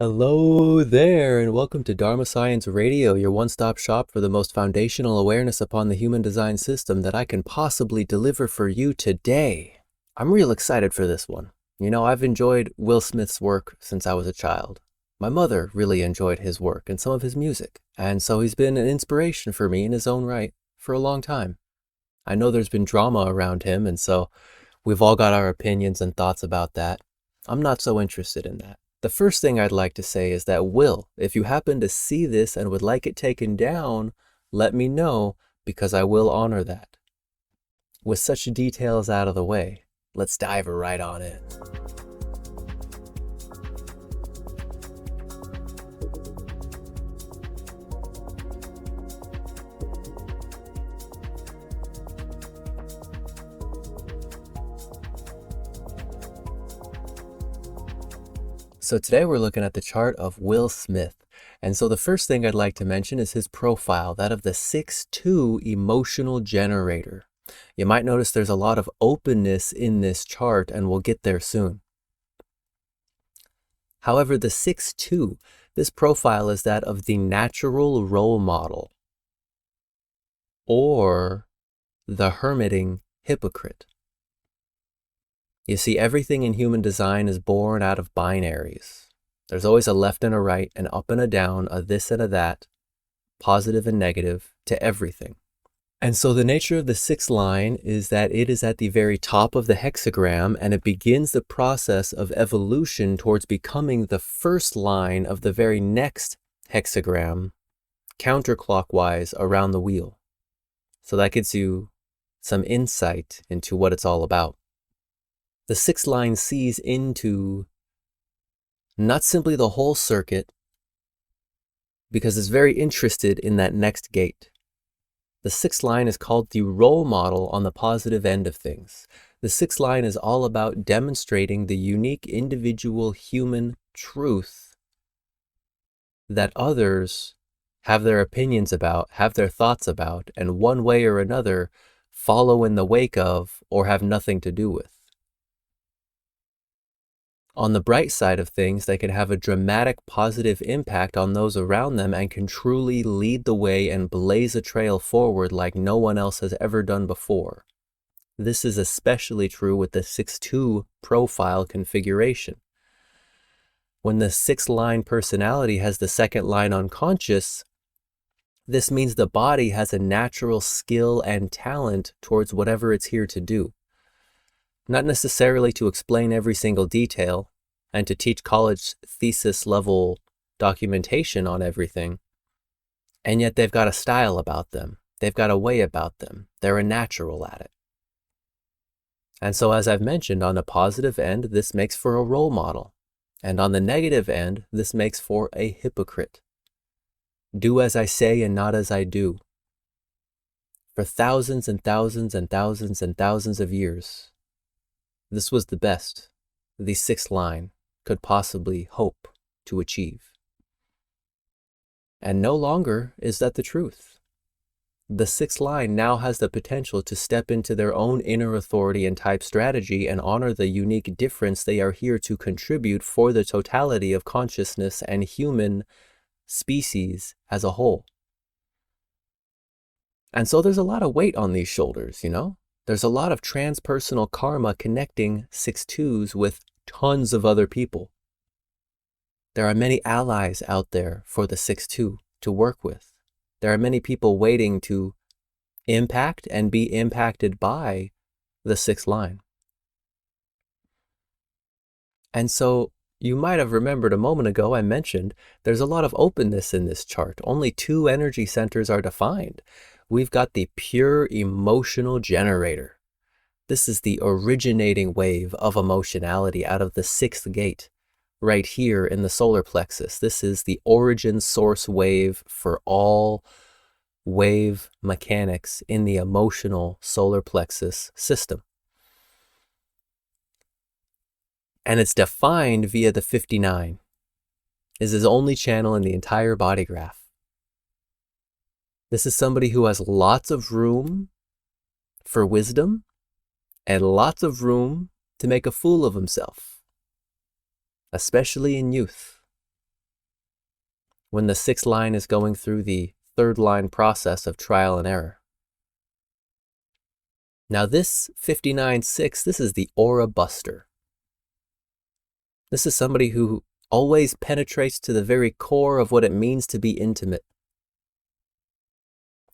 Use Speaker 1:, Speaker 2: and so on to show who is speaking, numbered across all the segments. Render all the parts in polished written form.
Speaker 1: Hello there, and welcome to Dharma Science Radio, your one-stop shop for the most foundational awareness upon the human design system that I can possibly deliver for you today. I'm real excited for this one. You know, I've enjoyed Will Smith's work since I was a child. My mother really enjoyed his work and some of his music, and so he's been an inspiration for me in his own right for a long time. I know there's been drama around him, and so we've all got our opinions and thoughts about that. I'm not so interested in that. The first thing I'd like to say is that Will, if you happen to see this and would like it taken down, let me know because I will honor that. With such details out of the way, let's dive right on in. So today we're looking at the chart of Will Smith. And so the first thing I'd like to mention is his profile, that of the 6-2 emotional generator. You might notice there's a lot of openness in this chart, and we'll get there soon. However, the 6-2, this profile is that of the natural role model, or the hermiting hypocrite. You see, everything in human design is born out of binaries. There's always a left and a right, an up and a down, a this and a that, positive and negative to everything. And so the nature of the sixth line is that it is at the very top of the hexagram, and it begins the process of evolution towards becoming the first line of the very next hexagram, counterclockwise around the wheel. So that gives you some insight into what it's all about. The sixth line sees into not simply the whole circuit, because it's very interested in that next gate. The sixth line is called the role model on the positive end of things. The sixth line is all about demonstrating the unique individual human truth that others have their opinions about, have their thoughts about, and one way or another follow in the wake of or have nothing to do with. On the bright side of things, they can have a dramatic positive impact on those around them and can truly lead the way and blaze a trail forward like no one else has ever done before. This is especially true with the 6-2 profile configuration. When the sixth line personality has the second line unconscious, this means the body has a natural skill and talent towards whatever it's here to do. Not necessarily to explain every single detail and to teach college thesis level documentation on everything. And yet they've got a style about them. They've got a way about them. They're a natural at it. And so as I've mentioned, on the positive end, this makes for a role model. And on the negative end, this makes for a hypocrite. Do as I say and not as I do. For thousands and thousands and thousands and thousands of years, this was the best the sixth line could possibly hope to achieve. And no longer is that the truth. The sixth line now has the potential to step into their own inner authority and type strategy and honor the unique difference they are here to contribute for the totality of consciousness and human species as a whole. And so there's a lot of weight on these shoulders, you know? There's a lot of transpersonal karma connecting 6-2s with tons of other people. There are many allies out there for the 6-2 to work with. There are many people waiting to impact and be impacted by the sixth line. And so you might have remembered a moment ago I mentioned there's a lot of openness in this chart. Only 2 energy centers are defined. We've got the pure emotional generator. This is the originating wave of emotionality out of the 6th gate, right here in the solar plexus. This is the origin source wave for all wave mechanics in the emotional solar plexus system. And it's defined via the 59. This is the only channel in the entire body graph. This is somebody who has lots of room for wisdom and lots of room to make a fool of himself, especially in youth. when the sixth line is going through the third line process of trial and error. Now this 59-6, this is the aura buster. This is somebody who always penetrates to the very core of what it means to be intimate.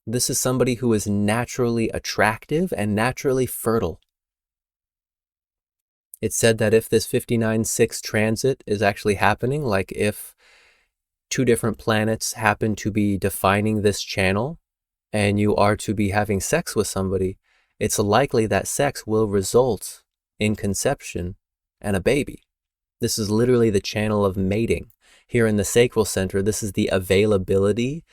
Speaker 1: This is somebody who is naturally attractive and naturally fertile. It's said that if this 59-6 transit is actually happening, like if two different planets happen to be defining this channel and you are to be having sex with somebody, it's likely that sex will result in conception and a baby. This is literally the channel of mating. Here in the sacral center, this is the availability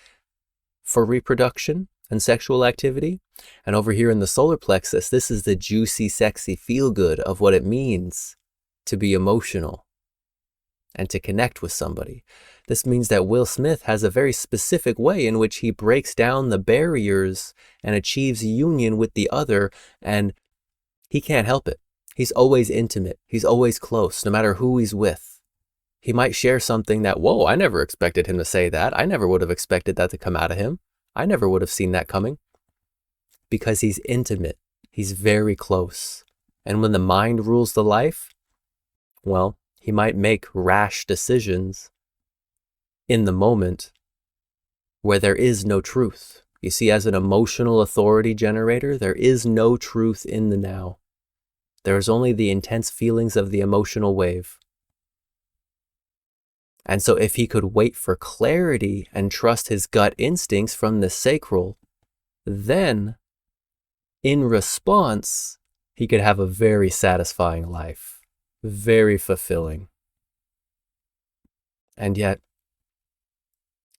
Speaker 1: for reproduction and sexual activity. And over here in the solar plexus, this is the juicy, sexy feel-good of what it means to be emotional and to connect with somebody. This means that Will Smith has a very specific way in which he breaks down the barriers and achieves union with the other, and he can't help it. He's always intimate. He's always close, no matter who he's with. He might share something that, whoa, I never expected him to say that. I never would have expected that to come out of him. I never would have seen that coming. Because he's intimate. He's very close. And when the mind rules the life, well, he might make rash decisions in the moment where there is no truth. You see, as an emotional authority generator, there is no truth in the now. There is only the intense feelings of the emotional wave. And so if he could wait for clarity and trust his gut instincts from the sacral, then in response, he could have a very satisfying life, very fulfilling. And yet,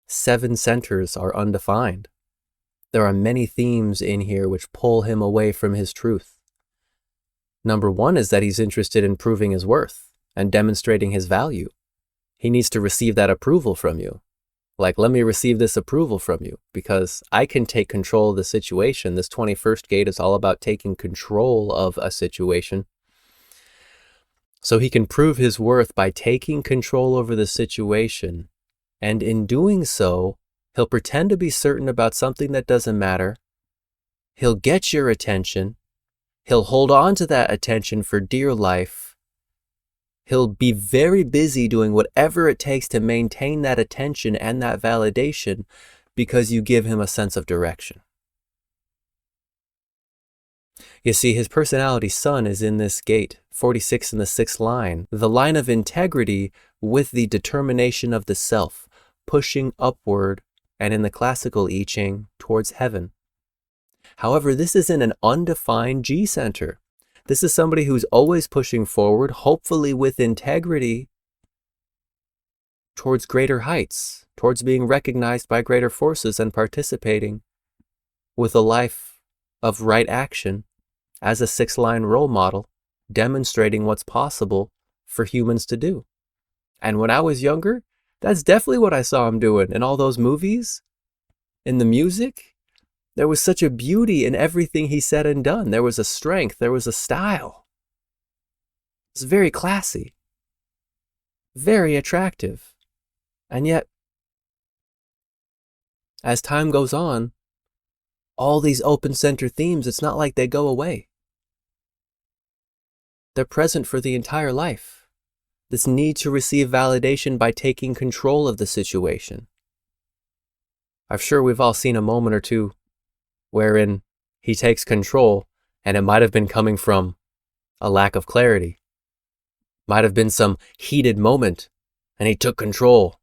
Speaker 1: 7 centers are undefined. There are many themes in here which pull him away from his truth. Number 1 is that he's interested in proving his worth and demonstrating his value. He needs to receive that approval from you. Like, let me receive this approval from you because I can take control of the situation. This 21st gate is all about taking control of a situation. So he can prove his worth by taking control over the situation. And in doing so, he'll pretend to be certain about something that doesn't matter. He'll get your attention. He'll hold on to that attention for dear life. He'll be very busy doing whatever it takes to maintain that attention and that validation because you give him a sense of direction. You see, his personality sun is in this gate, 46 in the 6th line, the line of integrity with the determination of the self, pushing upward and in the classical I Ching towards heaven. However, this is in an undefined G center. This is somebody who's always pushing forward, hopefully with integrity, towards greater heights, towards being recognized by greater forces and participating with a life of right action as a 6th-line role model, demonstrating what's possible for humans to do. And when I was younger, that's definitely what I saw him doing in all those movies, in the music. There was such a beauty in everything he said and done. There was a strength. There was a style. It was very classy, very attractive. And yet, as time goes on, all these open center themes, it's not like they go away. They're present for the entire life. This need to receive validation by taking control of the situation. I'm sure we've all seen a moment or two wherein he takes control, and it might have been coming from a lack of clarity. Might have been some heated moment, and he took control.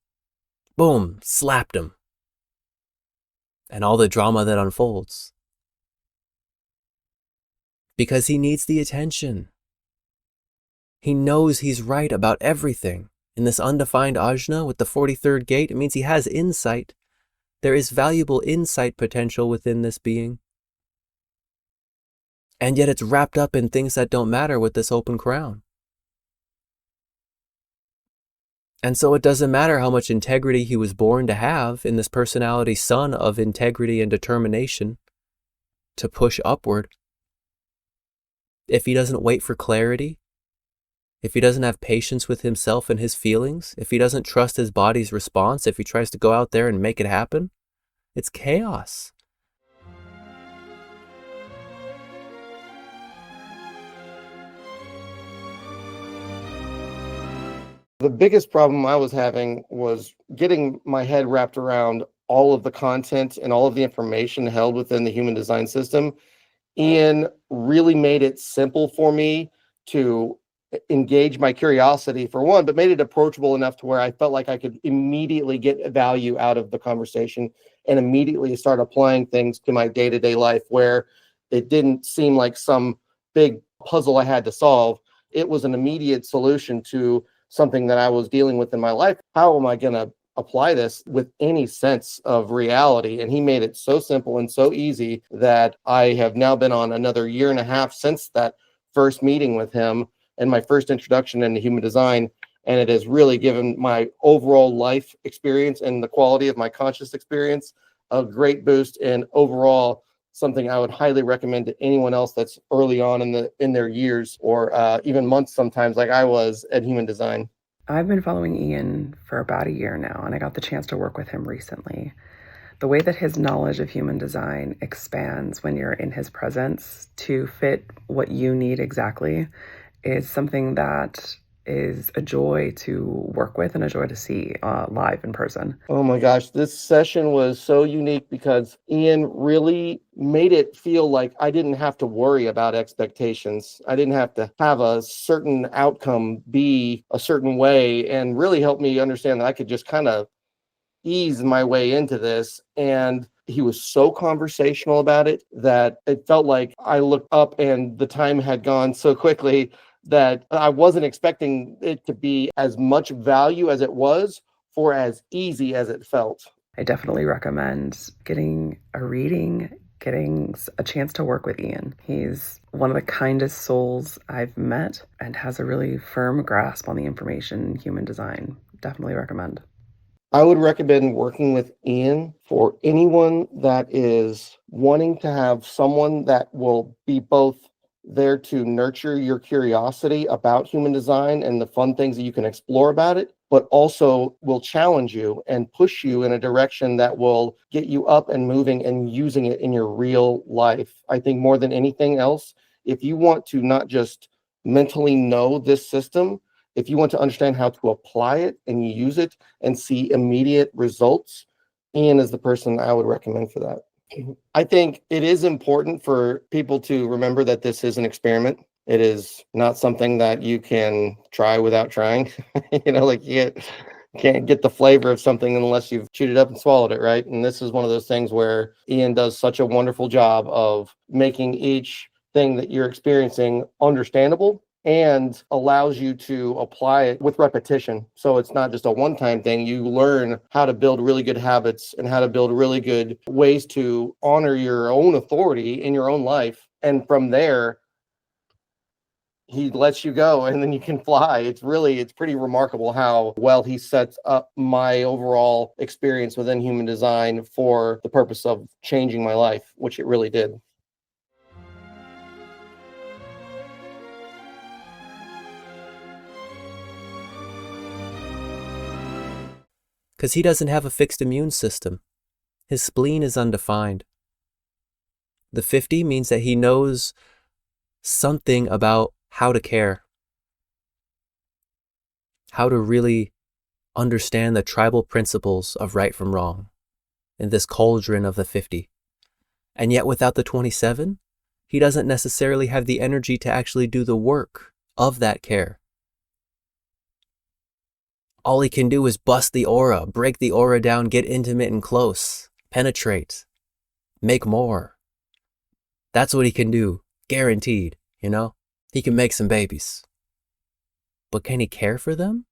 Speaker 1: Boom, slapped him. And all the drama that unfolds. Because he needs the attention. He knows he's right about everything. In this undefined ajna with the 43rd gate, it means he has insight. There is valuable insight potential within this being. And yet it's wrapped up in things that don't matter with this open crown. And so it doesn't matter how much integrity he was born to have in this personality sun of integrity and determination to push upward. If he doesn't wait for clarity, if he doesn't have patience with himself and his feelings, if he doesn't trust his body's response, if he tries to go out there and make it happen, it's chaos.
Speaker 2: The biggest problem I was having was getting my head wrapped around all of the content and all of the information held within the human design system. Ian really made it simple for me to engage my curiosity for one, but made it approachable enough to where I felt like I could immediately get value out of the conversation and immediately start applying things to my day-to-day life where it didn't seem like some big puzzle I had to solve. It was an immediate solution to something that I was dealing with in my life. How am I going to apply this with any sense of reality? And he made it so simple and so easy that I have now been on another year and a half since that first meeting with him and my first introduction into human design. And it has really given my overall life experience and the quality of my conscious experience a great boost, and overall something I would highly recommend to anyone else that's early on in their years or even months sometimes, like I was at human design.
Speaker 3: I've been following Ian for about a year now, and I got the chance to work with him recently. The way that his knowledge of human design expands when you're in his presence to fit what you need exactly is something that is a joy to work with and a joy to see live in person.
Speaker 2: Oh my gosh, this session was so unique because Ian really made it feel like I didn't have to worry about expectations. I didn't have to have a certain outcome be a certain way, and really helped me understand that I could just kind of ease my way into this. And he was so conversational about it that it felt like I looked up and the time had gone so quickly that I wasn't expecting it to be as much value as it was for as easy as it felt.
Speaker 3: I definitely recommend getting a reading, getting a chance to work with Ian. He's one of the kindest souls I've met and has a really firm grasp on the information in human design. Definitely recommend.
Speaker 2: I would recommend working with Ian for anyone that is wanting to have someone that will be both there to nurture your curiosity about human design and the fun things that you can explore about it, but also will challenge you and push you in a direction that will get you up and moving and using it in your real life. I think more than anything else, if you want to not just mentally know this system, if you want to understand how to apply it and use it and see immediate results, Ian is the person I would recommend for that. I think it is important for people to remember that this is an experiment. It is not something that you can try without trying. Like you can't get the flavor of something unless you've chewed it up and swallowed it, right? And this is one of those things where Ian does such a wonderful job of making each thing that you're experiencing understandable and allows you to apply it with repetition. So it's not just a one-time thing. You learn how to build really good habits and how to build really good ways to honor your own authority in your own life. And from there, he lets you go and then you can fly. It's pretty remarkable how well he sets up my overall experience within human design for the purpose of changing my life, which it really did.
Speaker 1: Because he doesn't have a fixed immune system. His spleen is undefined. The 50 means that he knows something about how to care, how to really understand the tribal principles of right from wrong in this cauldron of the 50. And yet without the 27, he doesn't necessarily have the energy to actually do the work of that care. All he can do is bust the aura, break the aura down, get intimate and close, penetrate, make more. That's what he can do, guaranteed, He can make some babies. But can he care for them?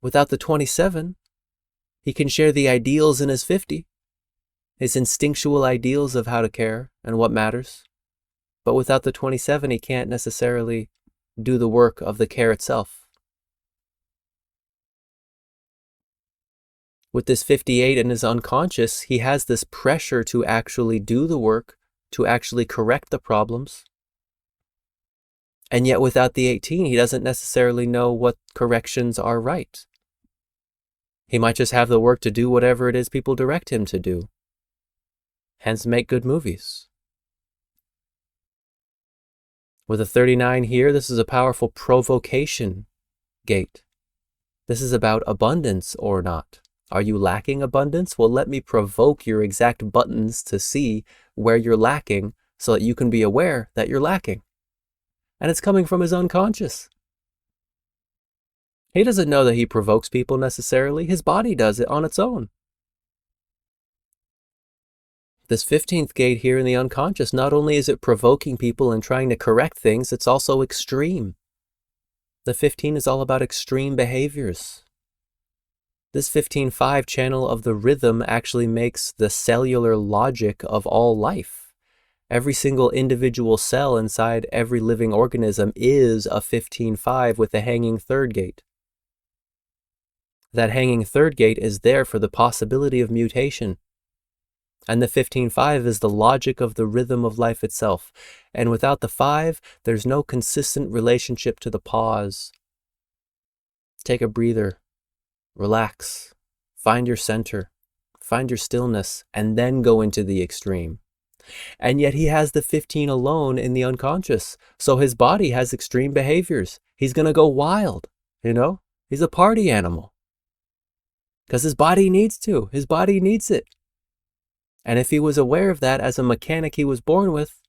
Speaker 1: Without the 27, he can share the ideals in his 50, his instinctual ideals of how to care and what matters. But without the 27, he can't necessarily do the work of the care itself. With this 58 in his unconscious, he has this pressure to actually do the work, to actually correct the problems. And yet without the 18, he doesn't necessarily know what corrections are right. He might just have the work to do whatever it is people direct him to do. Hence, make good movies. With a 39 here, this is a powerful provocation gate. This is about abundance or not. Are you lacking abundance? Well, let me provoke your exact buttons to see where you're lacking so that you can be aware that you're lacking. And it's coming from his unconscious. He doesn't know that he provokes people necessarily. His body does it on its own. This 15th gate here in the unconscious, not only is it provoking people and trying to correct things, it's also extreme. The 15 is all about extreme behaviors. This 15-5 channel of the rhythm actually makes the cellular logic of all life. Every single individual cell inside every living organism is a 15-5 with a hanging third gate. That hanging third gate is there for the possibility of mutation. And the 15-5 is the logic of the rhythm of life itself. And without the 5, there's no consistent relationship to the pause. Take a breather, relax, find your center, find your stillness, and then go into the extreme. And yet he has the 15 alone in the unconscious. So his body has extreme behaviors. He's going to go wild, He's a party animal. Because his body needs to. His body needs it. And if he was aware of that as a mechanic he was born with,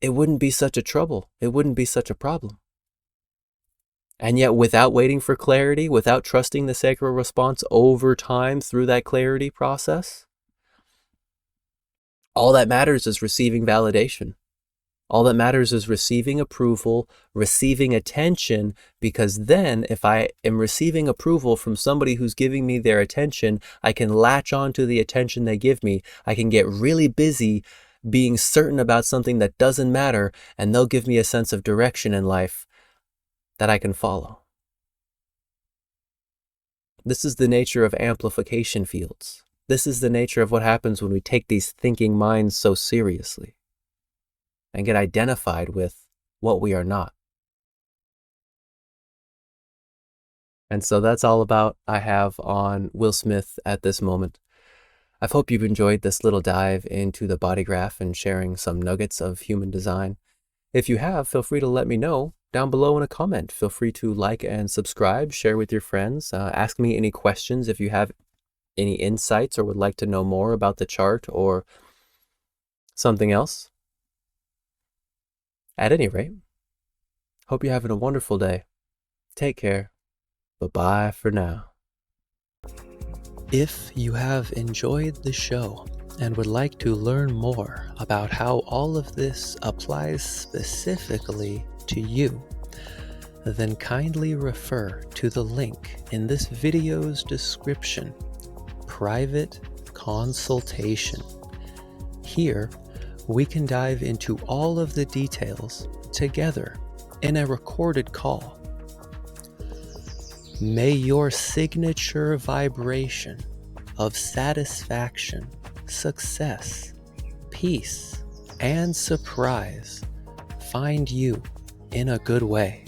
Speaker 1: it wouldn't be such a trouble. It wouldn't be such a problem. And yet without waiting for clarity, without trusting the sacral response over time through that clarity process, all that matters is receiving validation. All that matters is receiving approval, receiving attention, because then if I am receiving approval from somebody who's giving me their attention, I can latch on to the attention they give me. I can get really busy being certain about something that doesn't matter, and they'll give me a sense of direction in life that I can follow. This is the nature of amplification fields. This is the nature of what happens when we take these thinking minds so seriously and get identified with what we are not. And so that's all I have on Will Smith at this moment. I hope you've enjoyed this little dive into the body graph and sharing some nuggets of human design. If you have, feel free to let me know down below in a comment. Feel free to like and subscribe, share with your friends, ask me any questions if you have any insights or would like to know more about the chart or something else. At any rate, hope you're having a wonderful day. Take care. Bye-bye for now. If you have enjoyed the show and would like to learn more about how all of this applies specifically to you, then kindly refer to the link in this video's description, Private Consultation. Here, we can dive into all of the details together in a recorded call. May your signature vibration of satisfaction, success, peace, and surprise find you in a good way.